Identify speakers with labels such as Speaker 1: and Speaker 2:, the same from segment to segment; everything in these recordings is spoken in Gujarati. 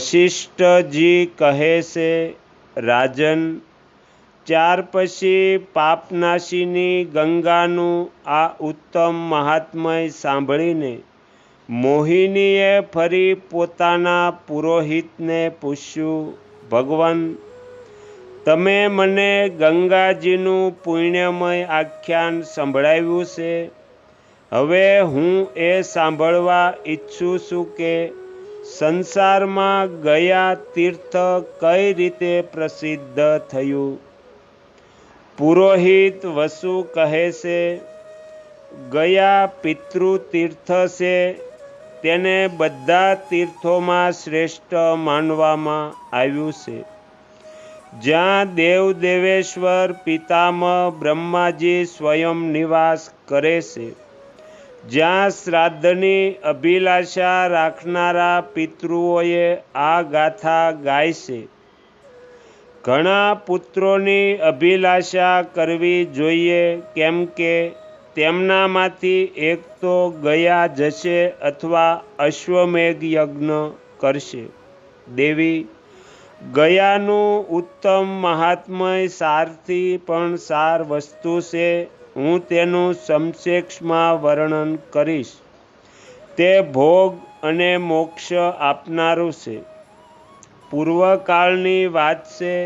Speaker 1: વશિષ્ઠજી કહે છે, રાજન, ત્યાર પછી પાપનાશીની ગંગાનું આ ઉત્તમ મહાત્મય સાંભળીને મોહિનીએ ફરી પોતાના પુરોહિતને પૂછ્યું, ભગવાન, તમે મને ગંગાજીનું પુણ્યમય આખ્યાન સંભળાવ્યું છે. હવે હું એ સાંભળવા ઈચ્છું છું કે સંસારમાં ગયા તીર્થ કઈ રીતે પ્રસિદ્ધ થયું. પુરોહિત વસુ કહે છે, ગયા પિતૃતીર્થ છે. તેને બધા તીર્થોમાં શ્રેષ્ઠ માનવામાં આવ્યું છે. જ્યાં દેવ દેવેશ્વર પિતામહ બ્રહ્માજી સ્વયં નિવાસ કરે છે, જ્યાં શ્રાદ્ધની અભિલાષા રાખનારા પિતૃઓએ આ ગાથા ગાય છે. ઘણા પુત્રોની અભિલાષા કરવી જોઈએ, કેમ કે તેમનામાંથી એક તો ગયા જશે અથવા અશ્વમેઘ યજ્ઞ કરશે. દેવી, ગયાનું ઉત્તમ મહાત્મય સારથી પણ સાર વસ્તુ છે. હું તેનું સંક્ષેપમાં વર્ણન કરીશ. તે ભોગ અને મોક્ષ આપનારું છે. પૂર્વકાળની વાત છે.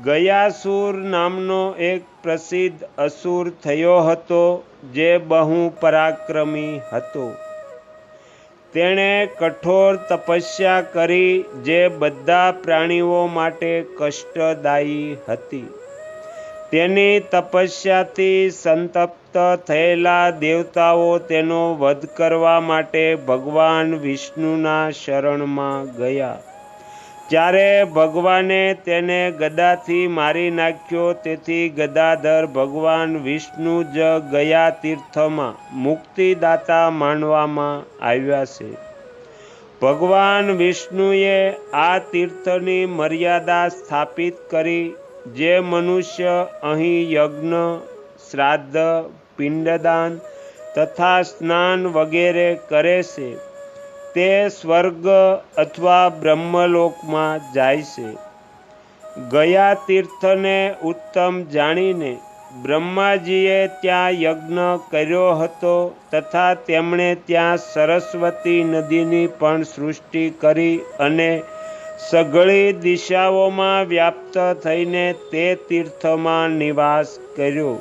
Speaker 1: ગયાસુર નામનો એક પ્રસિદ્ધ અસુર થયો હતો, જે બહુ પરાક્રમી હતો. તેણે કઠોર તપસ્યા કરી, જે બધા પ્રાણીઓ માટે કષ્ટદાયી હતી. તેની તપસ્યાથી સંતપ્ત થયેલા દેવતાઓ તેનો વધ કરવા માટે ભગવાન વિષ્ણુના શરણમાં ગયા. ત્યારે ભગવાને તેને ગદાથી મારી નાખ્યો. તેથી ગદાધર ભગવાન વિષ્ણુ જ ગયા તીર્થમાં મુક્તિદાતા માનવામાં આવ્યા છે. ભગવાન વિષ્ણુએ આ તીર્થની મર્યાદા સ્થાપિત કરી. જે મનુષ્ય અહીં યજ્ઞ, શ્રાદ્ધ, પિંડદાન તથા સ્નાન વગેરે કરે છે, તે સ્વર્ગ અથવા બ્રહ્મલોકમાં જાય છે. ગયા તીર્થને ઉત્તમ જાણીને બ્રહ્માજીએ ત્યાં યજ્ઞ કર્યો હતો તથા તેમણે ત્યાં સરસ્વતી નદીની પણ સૃષ્ટિ કરી અને સઘળી દિશાઓમાં વ્યાપ્ત થઈને તે તીર્થમાં નિવાસ કર્યો.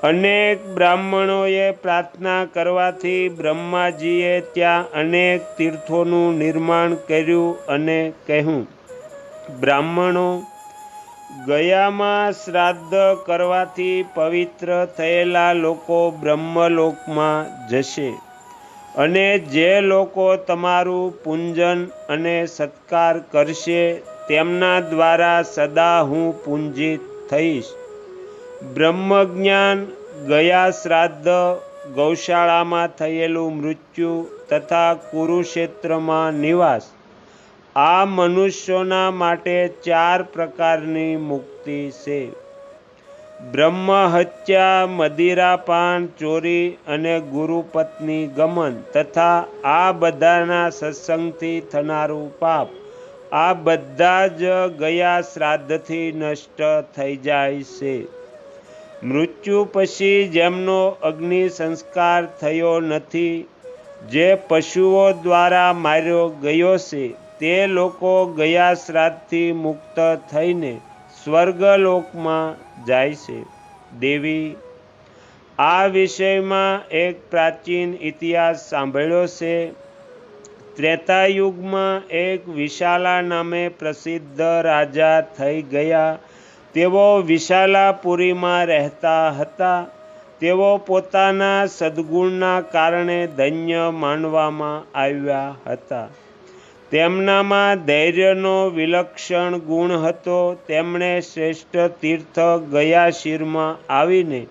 Speaker 1: અનેક બ્રાહ્મણોએ પ્રાર્થના કરવાથી બ્રહ્માજીએ ત્યાં અનેક તીર્થોનું નિર્માણ કર્યું અને કહ્યું, બ્રાહ્મણો, ગયામાં શ્રાદ્ધ કરવાથી પવિત્ર થયેલા લોકો બ્રહ્મલોકમાં જશે. અને જે લોકો તમારું પૂજન અને સત્કાર કરશે, તેમના દ્વારા સદા હું પૂજિત થઈશ. બ્રહ્મજ્ઞાન, ગયા શ્રાદ્ધ, ગૌશાળામાં થયેલું મૃત્યુ તથા કુરુક્ષેત્રમાં નિવાસ, આ મનુષ્યોના માટે 4 પ્રકારની મુક્તિ છે. બ્રહ્મહત્યા, મદિરાપાન, ચોરી અને ગુરુપત્ની ગમન તથા આ બધાના સત્સંગથી થનારું પાપ, આ બધા જ ગયા શ્રાદ્ધથી નષ્ટ થઈ જાય છે. મૃત્યુ પછી જેમનો અગ્નિ સંસ્કાર થયો નથી, જે પશુઓ દ્વારા માર્યો ગયો છે, તે લોકો ગયા શ્રાદ્ધથી મુક્ત થઈને સ્વર્ગલોકમાં જાય છે. દેવી, આ વિષયમાં એક પ્રાચીન ઇતિહાસ સાંભળ્યો છે. ત્રેતાયુગમાં એક વિશાલા નામે પ્રસિદ્ધ રાજા થઈ ગયા. તેઓ વિશાલાપુરીમાં રહેતા હતા. તેઓ પોતાના સદ્ગુણના કારણે ધન્ય માનવામાં આવ્યા હતા. તેમનામાં ધૈર્યનો વિલક્ષણ ગુણ હતો. તેમણે શ્રેષ્ઠ તીર્થ ગયાશીરમાં આવીને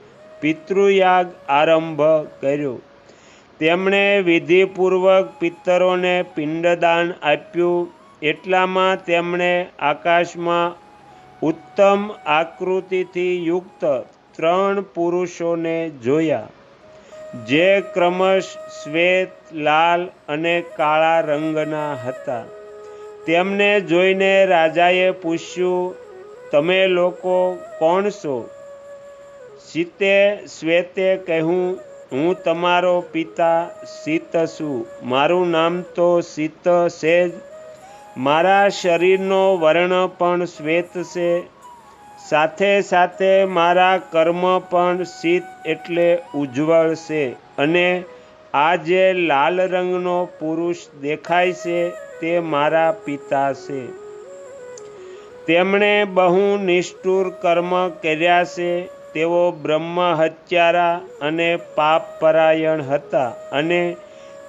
Speaker 1: પિતૃયાગ આરંભ કર્યો. તેમણે વિધિપૂર્વક પિતરોને પિંડદાન આપ્યું. એટલામાં તેમણે આકાશમાં ઉત્તમ આકૃતિથી યુક્ત 3 પુરુષોને જોયા, જે ક્રમશ શ્વેત, લાલ અને કાળા રંગના હતા. તેમને જોઈને રાજાએ પૂછ્યું, તમે લોકો કોણ છો? શ્વેતે કહ્યું, હું તમારો પિતા શીત છું. મારું નામ તો શીત છે જ. મારા શરીરનો વર્ણ પણ શ્વેત છે. સાથે સાથે મારા કર્મ પણ શીત એટલે ઉજ્જવળ છે. અને આ જે લાલ રંગનો પુરુષ દેખાય છે તે મારા પિતા છે. તેમણે બહુ નિષ્ઠુર કર્મ કર્યા છે. તેઓ બ્રહ્મ હત્યારા અને પાપપરાયણ હતા. અને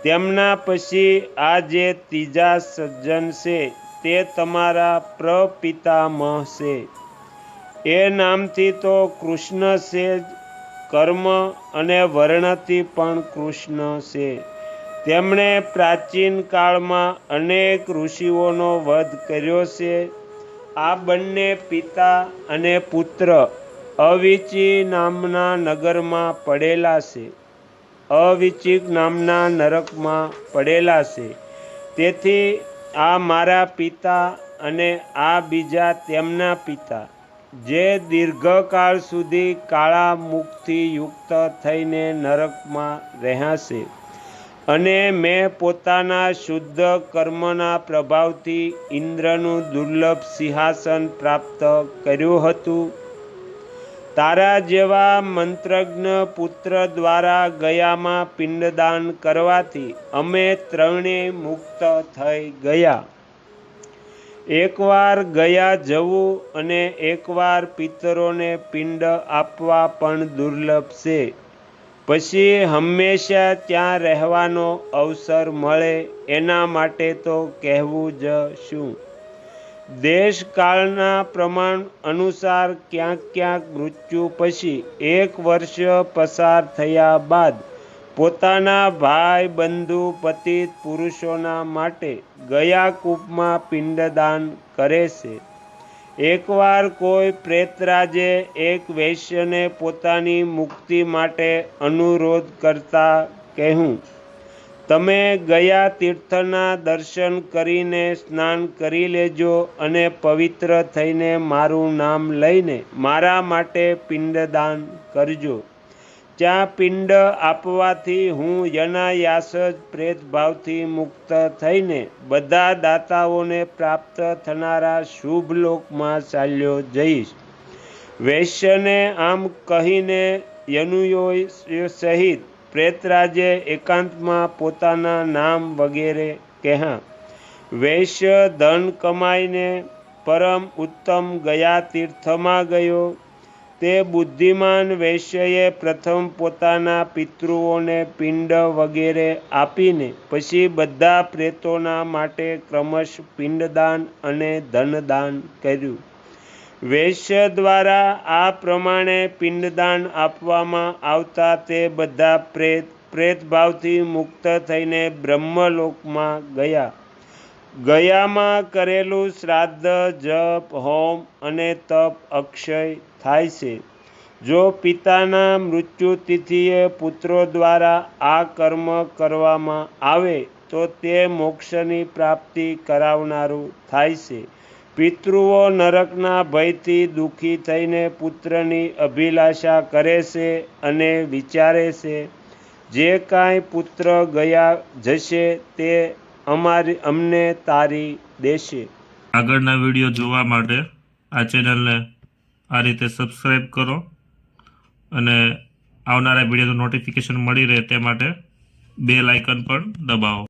Speaker 1: તેમના પછી આ જે ત્રીજા સજ્જન છે તે તમારા પ્રપિતામહ છે. એ નામથી તો કૃષ્ણ છે જ, કર્મ અને વર્ણથી પણ કૃષ્ણ છે. તેમણે પ્રાચીન કાળમાં અનેક ઋષિઓનો વધ કર્યો છે. આ બંને પિતા અને પુત્ર અવિચી નામના નગરમાં પડેલા છે. અવિચિક નામના નરકમાં પડેલા છે. તેથી આ મારા પિતા અને આ બીજા તેમના પિતા, જે દીર્ઘકાળ સુધી કાળા મુખથી યુક્ત થઈને નરકમાં રહ્યા છે. અને મેં પોતાના શુદ્ધ કર્મના પ્રભાવથી ઇન્દ્રનું દુર્લભ સિંહાસન પ્રાપ્ત કર્યું હતું. તારા જેવા મંત્રજ્ઞ પુત્ર દ્વારા ગયામાં પિંડદાન કરવાથી અમે ત્રણેય મુક્ત થઈ ગયા. એકવાર ગયા જવું અને એકવાર પિતરોને પિંડ આપવા પણ દુર્લભ છે. પછી હંમેશા ત્યાં રહેવાનો અવસર મળે એના માટે તો કહેવું જ શું. દેશકાળના પ્રમાણ અનુસાર ક્યાંક ક્યાંક મૃત્યુ પછી 1 વર્ષ પસાર થયા બાદ પોતાના ભાઈ બંધુ પતિત પુરુષોના માટે ગયા કૂપમાં પિંડદાન કરે છે. એકવાર કોઈ પ્રેતરાજે એક વૈશ્યને પોતાની મુક્તિ માટે અનુરોધ કરતા કહ્યું, તમે ગયા તીર્થના દર્શન કરીને સ્નાન કરી લેજો અને પવિત્ર થઈને મારું નામ લઈને મારા માટે પિંડદાન કરજો. ત્યાં પિંડ આપવાથી હું યનાયાસ જ પ્રેતભાવથી મુક્ત થઈને બધા દાતાઓને પ્રાપ્ત થનારા શુભ લોકમાં ચાલ્યો જઈશ. વૈશ્યને આમ કહીને યનુઓ સહિત પ્રેતરાજે એકાંતમાં પોતાના નામ વગેરે કહ્યા. વૈશ્ય ધન કમાઈને પરમ ઉત્તમ ગયા તીર્થમાં ગયો. તે બુદ્ધિમાન વૈશ્યએ પ્રથમ પોતાના પિતૃઓને પિંડ વગેરે આપીને પછી બધા પ્રેતોના માટે ક્રમશ પિંડદાન અને ધનદાન કર્યું. વૈશ્ય દ્વારા આ પ્રમાણે પિંડદાન આપવામાં આવતા તે બધા પ્રેતભાવથી મુક્ત થઈને બ્રહ્મલોકમાં ગયા. ગયામાં કરેલું શ્રાદ્ધ, જપ, હોમ અને તપ અક્ષય થાય છે. જો પિતાના મૃત્યુતિથિએ પુત્રો દ્વારા આ કર્મ કરવામાં આવે તો તે મોક્ષની પ્રાપ્તિ કરાવનારું થાય છે. પિતૃઓ નરકના ભયથી દુઃખી થઈને પુત્રની અભિલાષા કરે છે અને વિચારે છે, જે કાંઈ પુત્ર ગયા જશે તે અમને તારી દેશે.
Speaker 2: આગળના વિડીયો જોવા માટે આ ચેનલને આ રીતે સબસ્ક્રાઈબ કરો અને આવનારા વિડીયોનું નોટિફિકેશન મળી રહે તે માટે બેલ આઇકન પણ દબાવો.